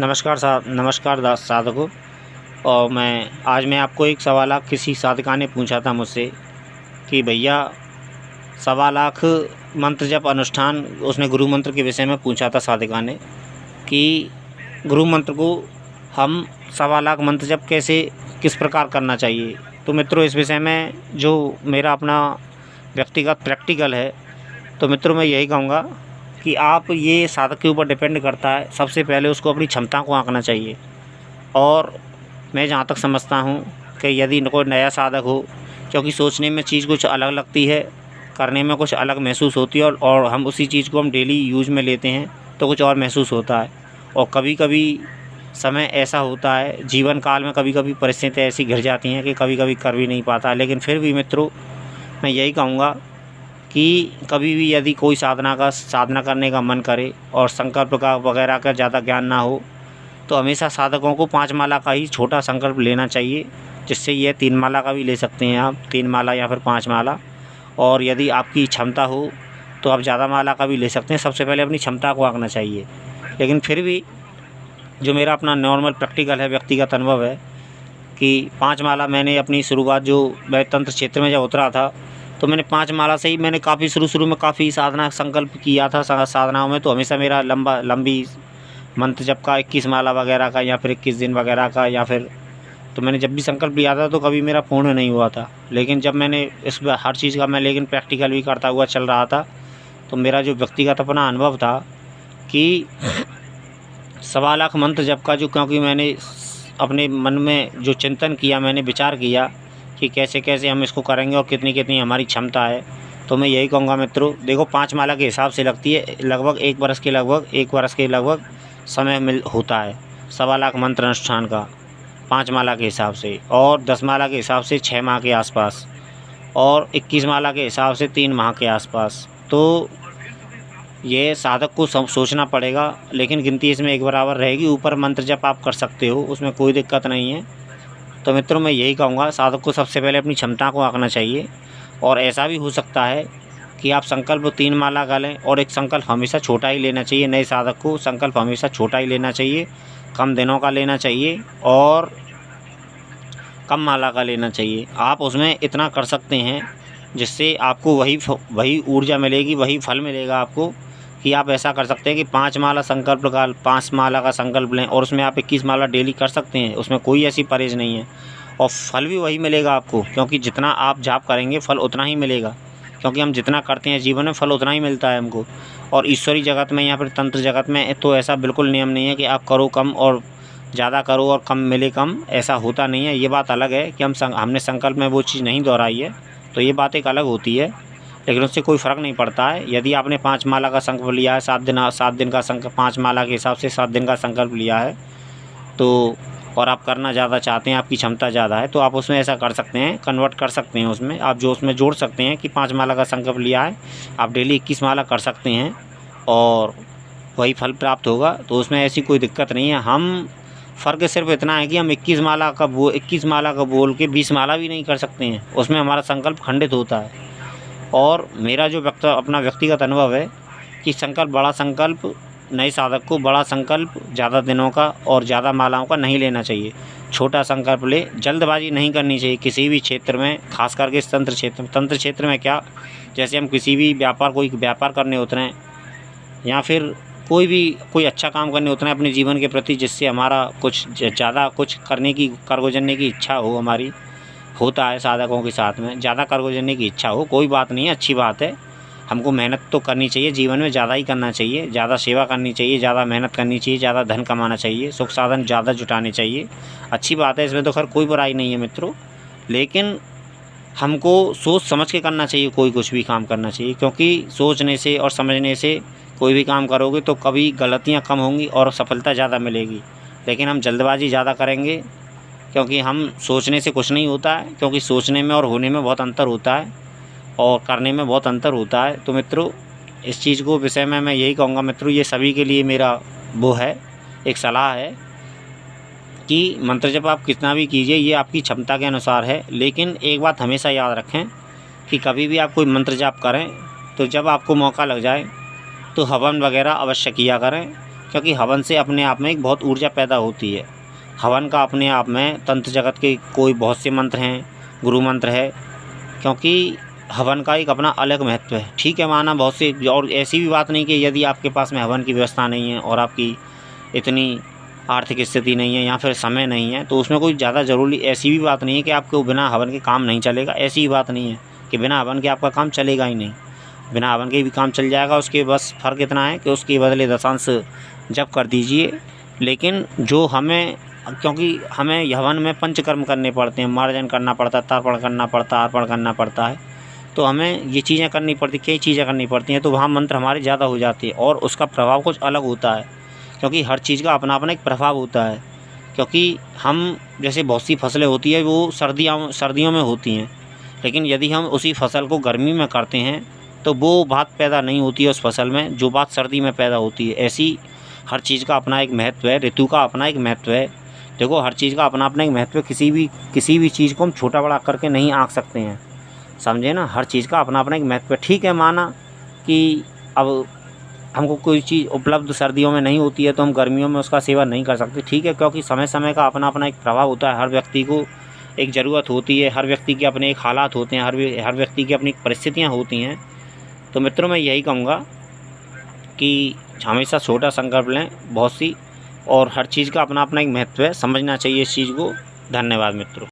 नमस्कार साधकों। और मैं आपको एक सवाल किसी साधका ने पूछा था मुझसे कि भैया 1.25 लाख मंत्र जप अनुष्ठान, उसने गुरु मंत्र के विषय में पूछा था साधका ने कि गुरु मंत्र को हम 1.25 लाख मंत्र जप कैसे किस प्रकार करना चाहिए। तो मित्रों, इस विषय में जो मेरा अपना व्यक्तिगत प्रैक्टिकल है, तो मित्रों मैं यही कहूँगा कि आप ये साधक के ऊपर डिपेंड करता है। सबसे पहले उसको अपनी क्षमता को आंकना चाहिए। और मैं जहाँ तक समझता हूँ कि यदि कोई नया साधक हो, क्योंकि सोचने में चीज़ कुछ अलग लगती है, करने में कुछ अलग महसूस होती है, और हम उसी चीज़ को हम डेली यूज में लेते हैं तो कुछ और महसूस होता है। और कभी कभी समय ऐसा होता है जीवन काल में, कभी कभी परिस्थितियाँ ऐसी घिर जाती हैं कि कभी कभी कर भी नहीं पाता। लेकिन फिर भी मित्रों मैं यही कहूँगा कि कभी भी यदि कोई साधना करने का मन करे और संकल्प का वगैरह का ज़्यादा ज्ञान ना हो, तो हमेशा साधकों को 5 माला का ही छोटा संकल्प लेना चाहिए, जिससे ये 3 माला का भी ले सकते हैं आप, 3 माला या फिर 5 माला। और यदि आपकी क्षमता हो तो आप ज़्यादा माला का भी ले सकते हैं। सबसे पहले अपनी क्षमता को आंकना चाहिए। लेकिन फिर भी जो मेरा अपना नॉर्मल प्रैक्टिकल है, व्यक्तिगत अनुभव है कि 5 माला मैंने अपनी शुरुआत, जो मैं तंत्र क्षेत्र में जब उतरा था, तो मैंने 5 माला से ही मैंने काफ़ी शुरू में काफ़ी साधना संकल्प किया था। साधनाओं में तो हमेशा मेरा लंबी मंत्र जप का 21 माला वगैरह का, या फिर 21 दिन वगैरह का, या फिर तो मैंने जब भी संकल्प लिया था तो कभी मेरा पूर्ण नहीं हुआ था। लेकिन जब मैंने इस हर चीज़ का मैं लेकिन प्रैक्टिकल भी करता हुआ चल रहा था, तो मेरा जो व्यक्तिगत अपना अनुभव था कि 1.25 लाख मंत्र जप का, जो क्योंकि मैंने अपने मन में जो चिंतन किया, मैंने विचार किया कि कैसे कैसे हम इसको करेंगे और कितनी कितनी हमारी क्षमता है। तो मैं यही कहूँगा मित्रों, देखो 5 माला के हिसाब से लगती है लगभग 1 वर्ष के लगभग समय होता है 1.25 लाख मंत्र अनुष्ठान का, 5 माला के हिसाब से। और 10 माला के हिसाब से 6 माह के आसपास, और 21 माला के हिसाब से 3 माह के आसपास। तो ये साधक को सोचना पड़ेगा, लेकिन गिनती इसमें एक बराबर रहेगी। ऊपर मंत्र जप आप कर सकते हो, उसमें कोई दिक्कत नहीं है। तो मित्रों मैं यही कहूँगा, साधक को सबसे पहले अपनी क्षमता को आंकना चाहिए। और ऐसा भी हो सकता है कि आप संकल्प 3 माला का लें, और एक संकल्प हमेशा छोटा ही लेना चाहिए। नए साधक को संकल्प हमेशा छोटा ही लेना चाहिए, कम दिनों का लेना चाहिए और कम माला का लेना चाहिए। आप उसमें इतना कर सकते हैं जिससे आपको वही ऊर्जा मिलेगी, वही फल मिलेगा आपको, कि आप ऐसा कर सकते हैं कि 5 माला का संकल्प लें, और उसमें आप 21 माला डेली कर सकते हैं। उसमें कोई ऐसी परहेज नहीं है, और फल भी वही मिलेगा आपको, क्योंकि जितना आप जाप करेंगे फल उतना ही मिलेगा। क्योंकि हम जितना करते हैं जीवन में, फल उतना ही मिलता है हमको। और ईश्वरी जगत में या फिर तंत्र जगत में तो ऐसा बिल्कुल नियम नहीं है कि आप करो कम और ज़्यादा करो और कम मिले कम, ऐसा होता नहीं है। ये बात अलग है कि हमने संकल्प में वो चीज़ नहीं दोहराई है, तो ये बात एक अलग होती है। लेकिन उससे कोई फ़र्क नहीं पड़ता है। यदि आपने 5 माला का संकल्प लिया है, 7 दिन का संकल्प, 5 माला के हिसाब से 7 दिन का संकल्प लिया है, तो और आप करना ज़्यादा चाहते हैं, आपकी क्षमता ज़्यादा है, तो आप उसमें ऐसा कर सकते हैं, कन्वर्ट कर सकते हैं। उसमें आप जो उसमें जोड़ सकते हैं कि 5 माला का संकल्प लिया है, आप डेली 21 माला कर सकते हैं और वही फल प्राप्त होगा। तो उसमें ऐसी कोई दिक्कत नहीं है। हम फ़र्क सिर्फ इतना है कि हम 21 माला का बोल के 20 माला भी नहीं कर सकते हैं, उसमें हमारा संकल्प खंडित होता है। और मेरा जो अपना व्यक्तिगत अनुभव है कि बड़ा संकल्प नए साधक को बड़ा संकल्प ज़्यादा दिनों का और ज़्यादा मालाओं का नहीं लेना चाहिए। छोटा संकल्प ले, जल्दबाजी नहीं करनी चाहिए किसी भी क्षेत्र में, खास करके इस तंत्र क्षेत्र में। क्या, जैसे हम किसी भी कोई व्यापार करने उतरे हैं, या फिर कोई अच्छा काम करने उतरे हैं अपने जीवन के प्रति, जिससे हमारा कुछ ज़्यादा कुछ कर गुजरने की इच्छा हो, हमारी होता है साधकों के साथ में, ज़्यादा कर गुजरने की इच्छा हो, कोई बात नहीं है, अच्छी बात है। हमको मेहनत तो करनी चाहिए, जीवन में ज़्यादा ही करना चाहिए, ज़्यादा सेवा करनी चाहिए, ज़्यादा मेहनत करनी चाहिए, ज़्यादा धन कमाना चाहिए, सुख साधन ज़्यादा जुटाने चाहिए। अच्छी बात है, इसमें तो खैर कोई बुराई नहीं है मित्रों। लेकिन हमको सोच समझ के करना चाहिए, कुछ भी काम करना चाहिए, क्योंकि सोचने से और समझने से कोई भी काम करोगे तो कभी गलतियाँ कम होंगी और सफलता ज़्यादा मिलेगी। लेकिन हम जल्दबाजी ज़्यादा करेंगे, क्योंकि हम सोचने से कुछ नहीं होता है, क्योंकि सोचने में और होने में बहुत अंतर होता है और करने में बहुत अंतर होता है। तो मित्रों इस चीज़ को विषय में मैं यही कहूँगा मित्रों, ये सभी के लिए मेरा वो है, एक सलाह है कि मंत्र जप आप कितना भी कीजिए, ये आपकी क्षमता के अनुसार है। लेकिन एक बात हमेशा याद रखें कि कभी भी आप कोई मंत्र जाप करें तो जब आपको मौका लग जाए तो हवन वगैरह अवश्य किया करें, क्योंकि हवन से अपने आप में एक बहुत ऊर्जा पैदा होती है। हवन का अपने आप में तंत्र जगत के कोई बहुत से मंत्र हैं, गुरु मंत्र है, क्योंकि हवन का एक अपना अलग महत्व है। ठीक है, माना बहुत से, और ऐसी भी बात नहीं कि यदि आपके पास में हवन की व्यवस्था नहीं है और आपकी इतनी आर्थिक स्थिति नहीं है या फिर समय नहीं है, तो उसमें कोई ज़्यादा ज़रूरी ऐसी भी बात नहीं है कि आपको बिना हवन के काम नहीं चलेगा। ऐसी भी बात नहीं है कि बिना हवन के आपका काम चलेगा ही नहीं, बिना हवन के भी काम चल जाएगा। उसके बस फ़र्क इतना है कि उसके बदले दशांश जप कर दीजिए। लेकिन जो हमें, क्योंकि हमें हवन में पंचकर्म करने पड़ते हैं, मार्जन करना पड़ता है, तर्पण करना पड़ता है, अर्पण करना पड़ता है, तो हमें ये चीज़ें करनी पड़ती, कई चीज़ें करनी पड़ती हैं, तो वहाँ मंत्र हमारे ज़्यादा हो जाती है और उसका प्रभाव कुछ अलग होता है। क्योंकि हर चीज़ का अपना अपना एक प्रभाव होता है। क्योंकि हम, जैसे बहुत सी फसलें होती है वो सर्दियों में होती हैं, लेकिन यदि हम उसी फसल को गर्मी में करते हैं तो वो बात पैदा नहीं होती है उस फसल में जो बात सर्दी में पैदा होती है। ऐसी हर चीज़ का अपना एक महत्व है, ऋतु का अपना एक महत्व है। देखो, हर चीज़ का अपना अपना एक महत्व है। किसी भी चीज़ को हम छोटा बड़ा करके नहीं आंक सकते हैं, समझे ना। हर चीज़ का अपना अपना एक महत्व है। ठीक है, माना कि अब हमको कोई चीज़ उपलब्ध सर्दियों में नहीं होती है तो हम गर्मियों में उसका सेवन नहीं कर सकते। ठीक है, क्योंकि समय समय का अपना अपना एक प्रभाव होता है। हर व्यक्ति को एक ज़रूरत होती है, हर व्यक्ति के अपने एक हालात होते हैं, हर व्यक्ति की अपनी परिस्थितियाँ होती हैं। तो मित्रों, मैं यही कहूँगा कि हमेशा छोटा संकल्प लें बहुत सी, और हर चीज़ का अपना अपना एक महत्व है, समझना चाहिए इस चीज़ को। धन्यवाद मित्रों।